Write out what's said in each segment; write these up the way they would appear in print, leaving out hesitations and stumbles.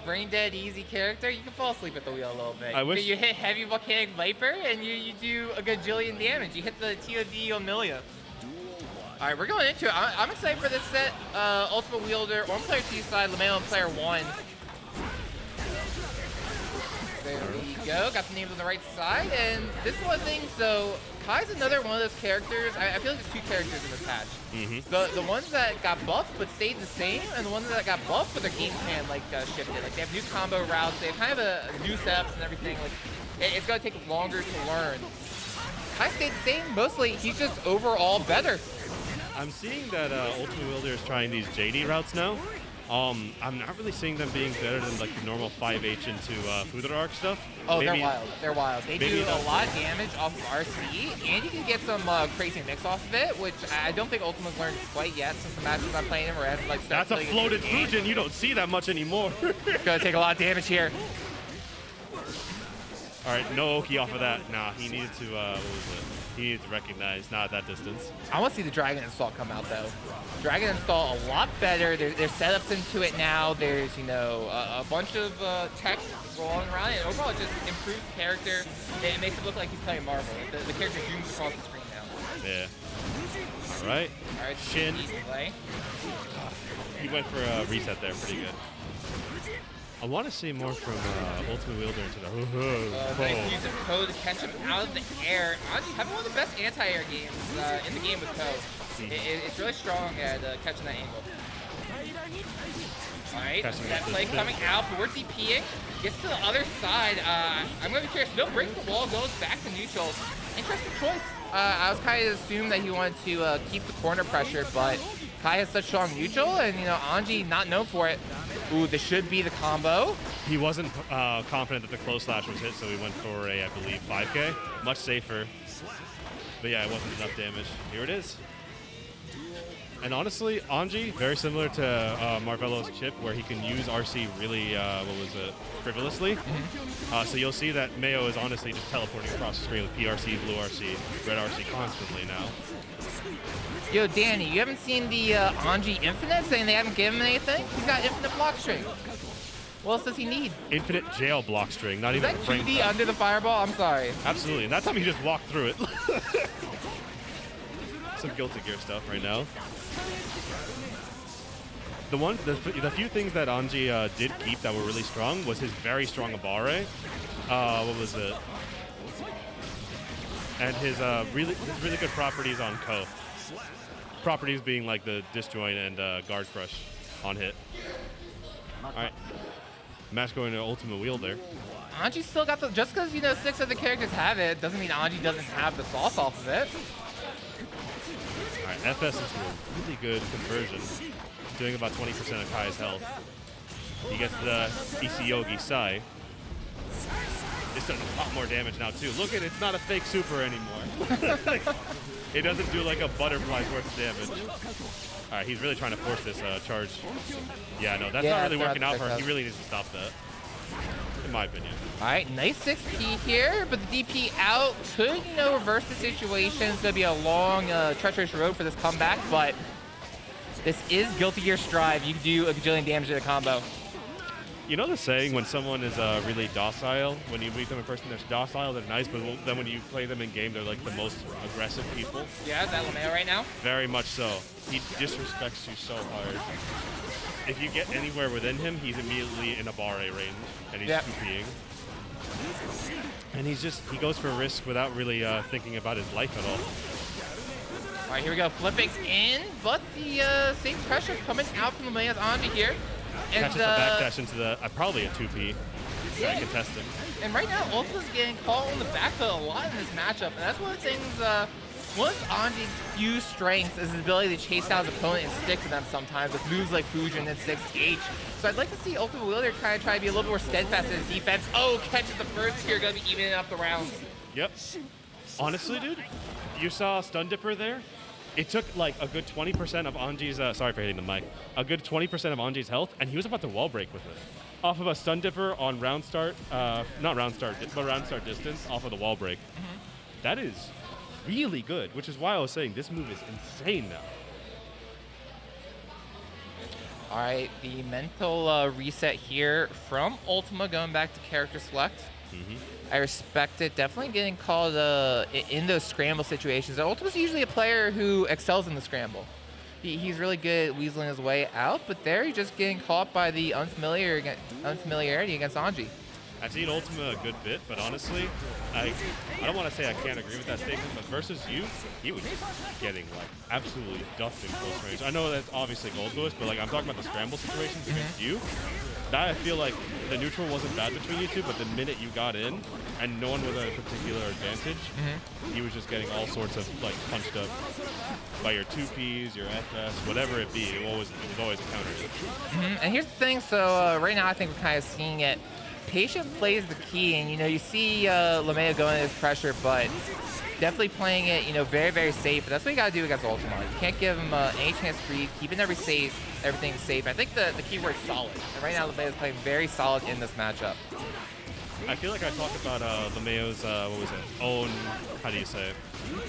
brain dead easy character, you can fall asleep at the wheel a little bit. I wish you hit heavy volcanic viper and you do a gajillion damage. You hit the TOD Amelia. All right, we're going into it. I'm excited for this set. Ultimate Wielder on player 2 side, Lamayo on player 1. There we go. Got the names on the right side, and this is one thing. So Kai's another one of those characters. I feel like there's 2 characters in this patch. The ones that got buffed but stayed the same, and the ones that got buffed but their game plan shifted. Like they have new combo routes, they have kind of a new setups and everything. Like it's gonna take longer to learn. Kai stayed the same. Mostly, he's just overall better. I'm seeing that UltimaWielder is trying these JD routes now. I'm not really seeing them being better than like the normal 5H into Fudora arc stuff. Oh, maybe, they're wild. They're wild. They do a lot of damage off of RC, and you can get some crazy mix off of it, which I don't think Ultima's learned quite yet since the matches I'm playing him. Where it has, like, that's a floated Fujin. You don't see that much anymore. It's gonna take a lot of damage here. All right, no Oki off of that. Nah, he needed to. What was it? He needed to recognize, not at that distance. I want to see the Dragon Install come out, though. Dragon Install a lot better. There's setups into it now. There's, you know, a bunch of tech rolling around, and overall it just improves character. It makes it look like he's playing Marvel. The character zooms across the screen now. Yeah. All right. All right, Shin. easy play. He went for a reset there, pretty good. I want to see more from UltimaWielder into the Nice use of Ko to catch him out of the air. Anji having one of the best anti-air games in the game with Ko. It's really strong at catching that angle. Alright, that play coming out, but we're DPing. Gets to the other side. I'm going to be curious. No, breaks the wall, goes back to neutral. Interesting choice. I was kind of assumed that he wanted to keep the corner pressure, but Kai has such strong neutral, and, you know, Anji not known for it. Ooh, this should be the combo. He wasn't confident that the close slash was hit, so he went for a, I believe, 5K. Much safer. But yeah, it wasn't enough damage. Here it is. And honestly, Anji, very similar to Marvello's chip, where he can use RC really, frivolously. So you'll see that Mayo is honestly just teleporting across the screen with PRC, blue RC, red RC constantly now. Yo, Danny, you haven't seen the Anji Infinite saying they haven't given him anything? He's got infinite block string. What else does he need? Infinite jail block string, not is even that frame 2D under the fireball? I'm sorry. Absolutely, and that time he just walked through it. Some Guilty Gear stuff right now. The few things that Anji did keep that were really strong was his very strong Abare. What was it? And his really good properties on Ko. Properties being like the disjoint and guard crush on hit. All right, match going to UltimaWielder. Anji still got the, just because, you know, 6 of the characters have it, doesn't mean Anji doesn't have the sauce off of it. All right, FS into a really good conversion, doing about 20% of Kai's health. He gets the Isiyogi Sai. It's doing a lot more damage now too. Look at it, it's not a fake super anymore. It doesn't do like a butterfly's worth of damage. All right, he's really trying to force this charge. Yeah, no, that's not really working out for him. He really needs to stop that, in my opinion. All right, nice 6P here, but the DP out could, you know, reverse the situation. It's going to be a long, treacherous road for this comeback, but this is Guilty Gear Strive. You can do a gajillion damage to the combo. You know the saying, when someone is really docile, when you meet them in person, they're docile, they're nice, but then when you play them in game, they're like the most aggressive people? Yeah, is that Lamayo right now? Very much so. He disrespects you so hard. If you get anywhere within him, he's immediately in a bar A range, and he's 2P'ing. And he goes for risk without really thinking about his life at all. All right, here we go, flipping in, but the same pressure coming out from Lamayo's Anji here. And catches the backdash into the, probably a 2P. Yeah. Contesting. And right now, Ultima's getting called on the back foot a lot in this matchup, and that's one of the things, one of Anji's few strengths is his ability to chase down his opponent and stick to them sometimes with moves like Fujin and 6H. So I'd like to see UltimaWielder kind of try to be a little more steadfast in his defense. Oh, catches the first here, gonna be evening up the round. Yep. Honestly, dude, you saw Stun Dipper there? It took like a good 20% of Anji's, sorry for hitting the mic, a good 20% of Anji's health, and he was about to wall break with it. Off of a Stun Dipper on round start, not round start, but round start distance off of the wall break. That is really good, which is why I was saying this move is insane now. All right, the mental reset here from Ultima going back to character select. I respect it. Definitely getting called in those scramble situations. Ultima's usually a player who excels in the scramble. He's really good at weaseling his way out, but there he's just getting caught by the unfamiliarity against Anji. I've seen Ultima a good bit, but honestly, I don't want to say I can't agree with that statement, but versus you, he was just getting like absolutely duffed in close range. I know that's obviously gold boost, but like I'm talking about the scramble situations against you. That I feel like the neutral wasn't bad between you two, but the minute you got in and no one with a particular advantage, he was just getting all sorts of like punched up by your 2Ps, your FS, whatever it be. It was always a counter. And here's the thing, so right now I think we're kind of seeing it. Patient plays the key, and you see Lamayo going into this pressure, but definitely playing it, very, very safe. That's what you gotta do against Ultima. You can't give him any chance to breathe, keeping everything safe. I think the key word is solid. And right now Lamayo's playing very solid in this matchup. I feel like I talk about Lamayo's own, how do you say,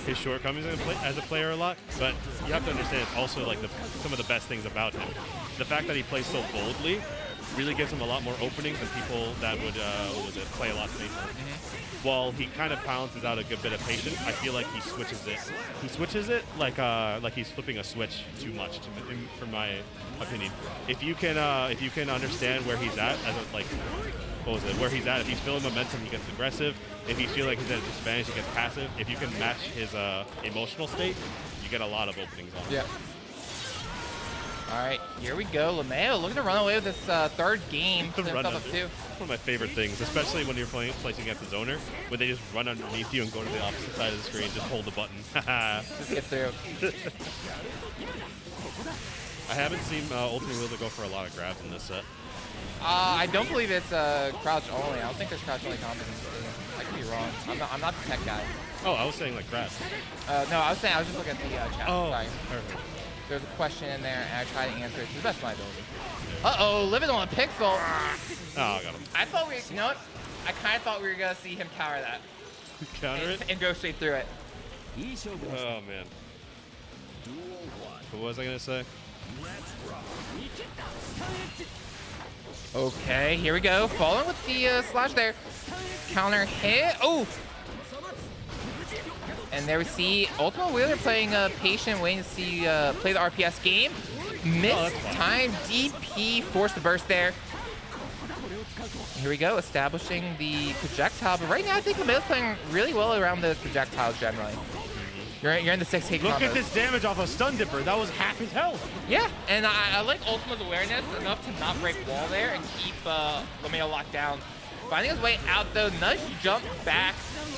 his shortcomings as a player a lot, but you have to understand it's also like some of the best things about him. The fact that he plays so boldly really gives him a lot more openings than people that would play a lot safer. While he kind of balances out a good bit of patience, I feel like he switches it. He switches it like he's flipping a switch too much, from my opinion. If you can understand where he's at, where he's at. If he's feeling momentum, he gets aggressive. If you feel like he's at a disadvantage, he gets passive. If you can match his emotional state, you get a lot of openings on him. Yeah. All right, here we go. Lamayo looking to run away with this third game. The run under. One of my favorite things, especially when you're placing against the zoner, when they just run underneath you and go to the opposite side of the screen, just hold the button. Just get through. I haven't seen UltimaWielder go for a lot of grabs in this set. I don't believe it's crouch only. I don't think there's crouch only combos in this game. I could be wrong. I'm not the tech guy. Oh, I was saying like grabs. No, I was just looking at the chat. Oh, sorry. perfect. There's a question in there, and I tried to answer it to the best of my ability. Uh-oh, living on a pixel. Oh, I got him. I thought I kind of thought we were going to see him counter that. Counter it? And go straight through it. Oh, man. What was I going to say? Okay, here we go. Falling with the slash there. Counter hit. Oh! And there we see UltimaWielder playing patient, waiting to see play the RPS game. Missed time DP, forced the burst there. Here we go, establishing the projectile. But right now, I think Lamayo's playing really well around the projectiles generally. You're in the 6-hit Look combos. at this damage off a stun dipper. That was half his health. Yeah, and I like Ultima's awareness enough to not break wall there and keep Lamayo locked down. Finding his way out though, nice jump back,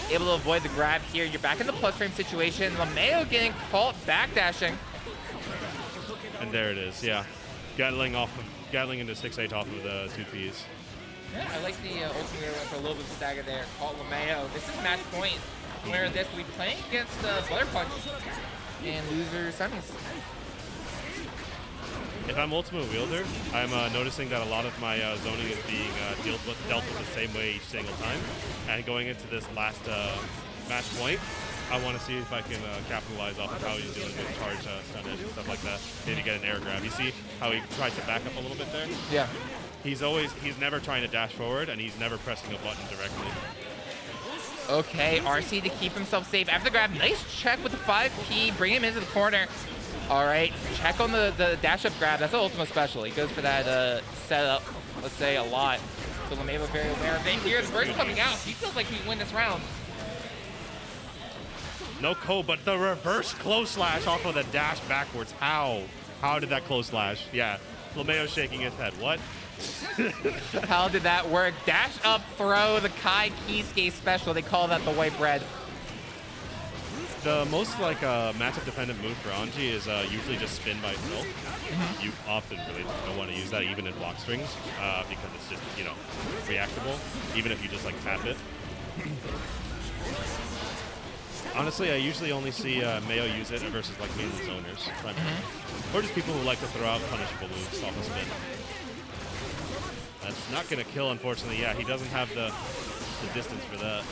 able to avoid the grab here. You're back in the plus frame situation. Lamayo getting caught backdashing. And there it is, yeah. Gatling into 6-8 off of the 2Ps. Yeah, I like the Ultimate went for a little bit of stagger there. Caught Lamayo. This is match point. Winner of this, we playing against Butter Punch and loser semis. If I'm UltimaWielder, I'm noticing that a lot of my zoning is being dealt with the same way each single time. And going into this last match point, I want to see if I can capitalize off of how he's dealing with charge stun edge and stuff like that. Maybe get an air grab. You see how he tries to back up a little bit there? Yeah. He's never trying to dash forward, and he's never pressing a button directly. Okay, RC to keep himself safe. After the grab, nice check with the 5P, bring him into the corner. All right, check on the dash-up grab. That's an Ultima special. He goes for that setup, let's say, a lot. So Lamayo very aware of it. Here, the burst coming out. He feels like he can win this round. No co, but the reverse close slash off of the dash backwards. How? How did that close slash? Yeah, Lamayo shaking his head. What? How did that work? Dash up throw, the Kai Kisuke special. They call that the white bread. The most matchup dependent move for Anji is usually just spin by itself. You often really don't want to use that even in block strings because it's just, reactable, even if you just tap it. Honestly, I usually only see Mayo use it versus mainly zoners. Or just people who like to throw out punishable moves off a spin. That's not going to kill, unfortunately. Yeah, he doesn't have the distance for that.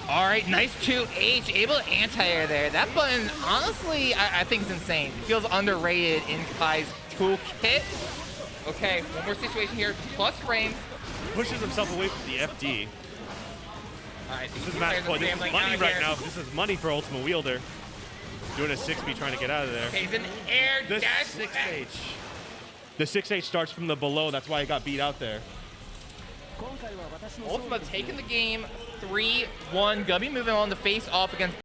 All right, nice 2H, able to anti-air there. That button, honestly, I think is insane. It feels underrated in Kai's Cool hit. Okay, one more situation here. Plus frames. Pushes himself away from the FD. All right, This is match point. This is money right now. This is money for UltimaWielder. Doing a 6B, trying to get out of there. Okay, he's in air The dash. 6H. The 6H starts from the below. That's why he got beat out there. Ultima taking the game 3-1. Gubby moving on to face off against